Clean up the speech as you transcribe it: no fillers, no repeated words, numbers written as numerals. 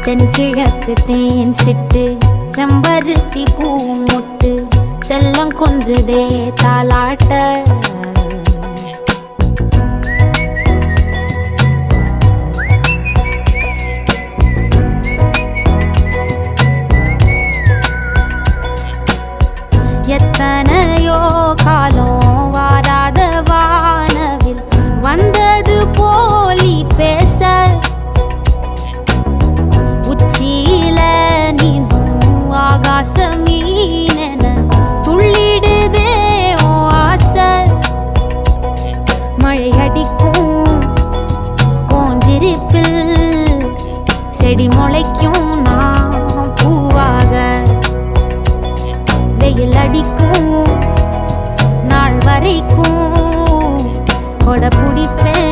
தென்கிழக்கு தேன் சிட்டு செம்பருத்தி பூ முட்டு செல்லம் கொஞ்சுதே தாலாட்ட எத்தனையோ காலம் வாராத வானவில் வந்தது போலி பேச உச்சியில நீந்தும் ஆகாச மீனென துள்ளிடுதே ஓ ஆசை மழை அடிக்கும் ஓஞ்சிருப்பில் செடி முளைக்கும் நான் பூவாக வெயில் அடிக்கும் நாள் வரைக்கும் கொடை பிடிப்பேன்